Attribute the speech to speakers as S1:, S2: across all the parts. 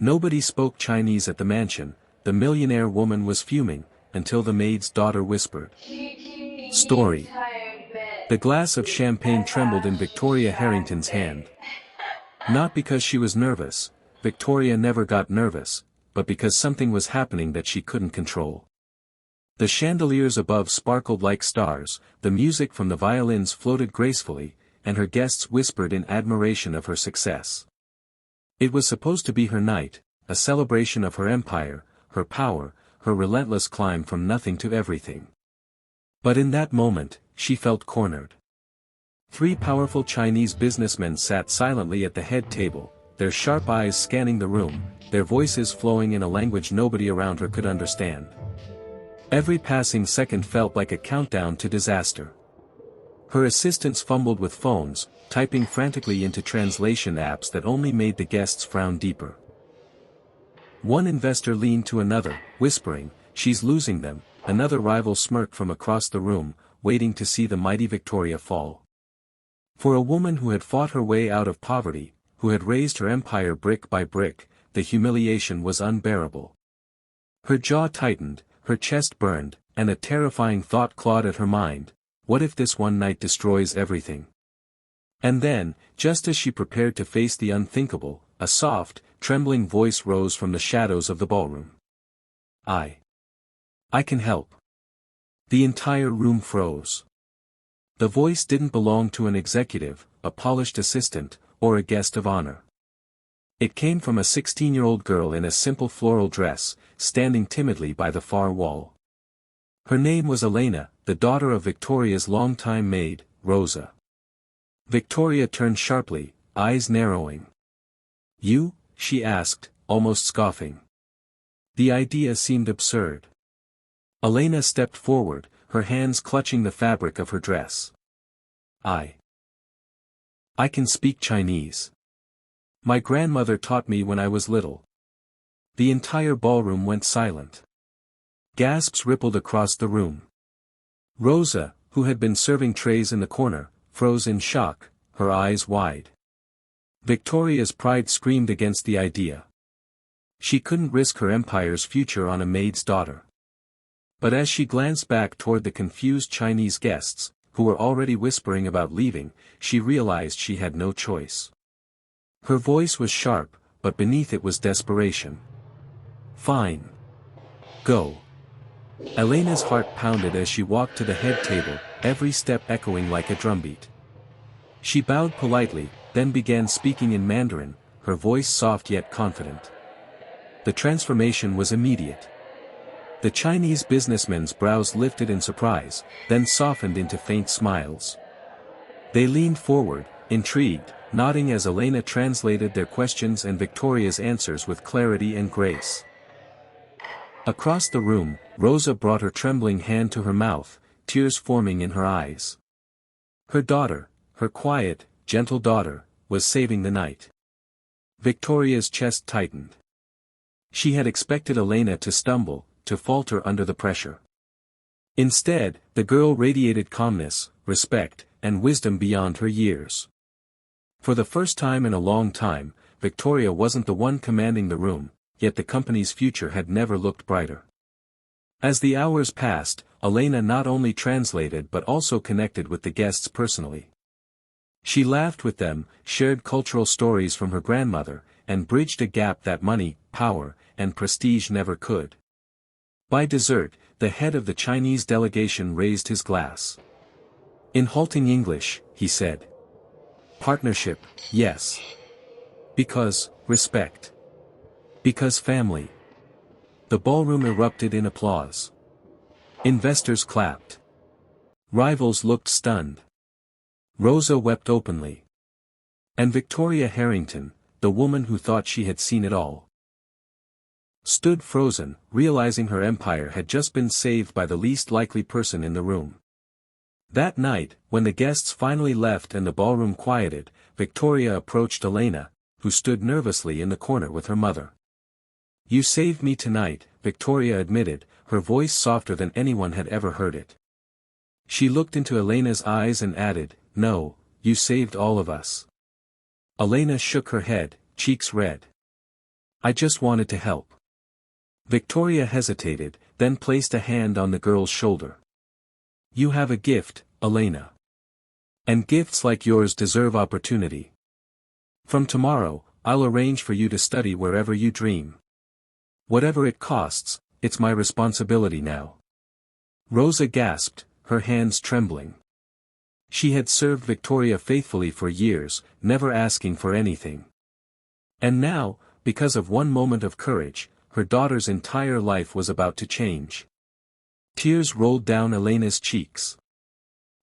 S1: Nobody spoke Chinese at the mansion. The millionaire woman was fuming, until the maid's daughter whispered. Story. The glass of champagne trembled in Victoria Harrington's hand. Not because she was nervous, Victoria never got nervous, but because something was happening that she couldn't control. The chandeliers above sparkled like stars, the music from the violins floated gracefully, and her guests whispered in admiration of her success. It was supposed to be her night, a celebration of her empire, her power, her relentless climb from nothing to everything. But in that moment, she felt cornered. Three powerful Chinese businessmen sat silently at the head table, their sharp eyes scanning the room, their voices flowing in a language nobody around her could understand. Every passing second felt like a countdown to disaster. Her assistants fumbled with phones, typing frantically into translation apps that only made the guests frown deeper. One investor leaned to another, whispering, "She's losing them." Another rival smirked from across the room, waiting to see the mighty Victoria fall. For a woman who had fought her way out of poverty, who had raised her empire brick by brick, the humiliation was unbearable. Her jaw tightened, her chest burned, and a terrifying thought clawed at her mind: what if this one night destroys everything? And then, just as she prepared to face the unthinkable, a soft, trembling voice rose from the shadows of the ballroom. I can help." The entire room froze. The voice didn't belong to an executive, a polished assistant, or a guest of honor. It came from a 16-year-old girl in a simple floral dress, standing timidly by the far wall. Her name was Elena, the daughter of Victoria's longtime maid, Rosa. Victoria turned sharply, eyes narrowing. "You?" she asked, almost scoffing. The idea seemed absurd. Elena stepped forward, her hands clutching the fabric of her dress. I can speak Chinese. My grandmother taught me when I was little." The entire ballroom went silent. Gasps rippled across the room. Rosa, who had been serving trays in the corner, froze in shock, her eyes wide. Victoria's pride screamed against the idea. She couldn't risk her empire's future on a maid's daughter. But as she glanced back toward the confused Chinese guests, who were already whispering about leaving, she realized she had no choice. Her voice was sharp, but beneath it was desperation. "Fine. Go." Elena's heart pounded as she walked to the head table, every step echoing like a drumbeat. She bowed politely, then began speaking in Mandarin, her voice soft yet confident. The transformation was immediate. The Chinese businessmen's brows lifted in surprise, then softened into faint smiles. They leaned forward, intrigued, nodding as Elena translated their questions and Victoria's answers with clarity and grace. Across the room, Rosa brought her trembling hand to her mouth, tears forming in her eyes. Her daughter, her quiet, gentle daughter, was saving the night. Victoria's chest tightened. She had expected Elena to stumble, to falter under the pressure. Instead, the girl radiated calmness, respect, and wisdom beyond her years. For the first time in a long time, Victoria wasn't the one commanding the room, yet the company's future had never looked brighter. As the hours passed, Elena not only translated but also connected with the guests personally. She laughed with them, shared cultural stories from her grandmother, and bridged a gap that money, power, and prestige never could. By dessert, the head of the Chinese delegation raised his glass. In halting English, he said, "Partnership, yes. Because, respect. Because family." The ballroom erupted in applause. Investors clapped. Rivals looked stunned. Rosa wept openly. And Victoria Harrington, the woman who thought she had seen it all, stood frozen, realizing her empire had just been saved by the least likely person in the room. That night, when the guests finally left and the ballroom quieted, Victoria approached Elena, who stood nervously in the corner with her mother. "You saved me tonight," Victoria admitted, her voice softer than anyone had ever heard it. She looked into Elena's eyes and added, "No, you saved all of us." Elena shook her head, cheeks red. I just wanted to help. Victoria hesitated, then placed a hand on the girl's shoulder. You have a gift, Elena. And gifts like yours deserve opportunity. From tomorrow, I'll arrange for you to study wherever you dream. Whatever it costs, it's my responsibility now. Rosa gasped, her hands trembling. She had served Victoria faithfully for years, never asking for anything. And now, because of one moment of courage, her daughter's entire life was about to change. Tears rolled down Elena's cheeks.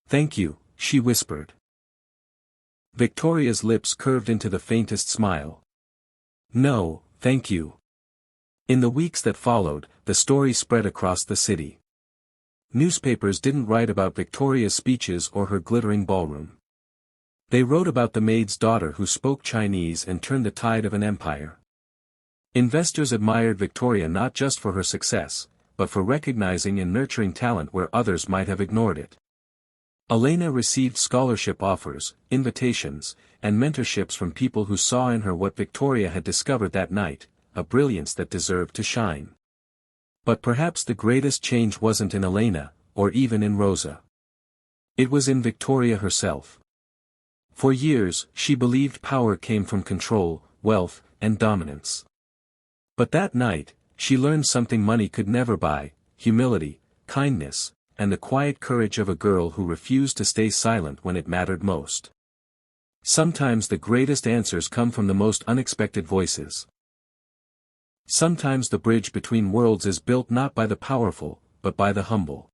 S1: Thank you, she whispered. Victoria's lips curved into the faintest smile. No, thank you. In the weeks that followed, the story spread across the city. Newspapers didn't write about Victoria's speeches or her glittering ballroom. They wrote about the maid's daughter who spoke Chinese and turned the tide of an empire. Investors admired Victoria not just for her success, but for recognizing and nurturing talent where others might have ignored it. Elena received scholarship offers, invitations, and mentorships from people who saw in her what Victoria had discovered that night, a brilliance that deserved to shine. But perhaps the greatest change wasn't in Elena, or even in Rosa. It was in Victoria herself. For years, she believed power came from control, wealth, and dominance. But that night, she learned something money could never buy: humility, kindness, and the quiet courage of a girl who refused to stay silent when it mattered most. Sometimes the greatest answers come from the most unexpected voices. Sometimes the bridge between worlds is built not by the powerful, but by the humble.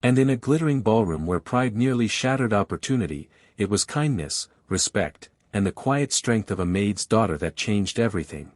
S1: And in a glittering ballroom where pride nearly shattered opportunity, it was kindness, respect, and the quiet strength of a maid's daughter that changed everything.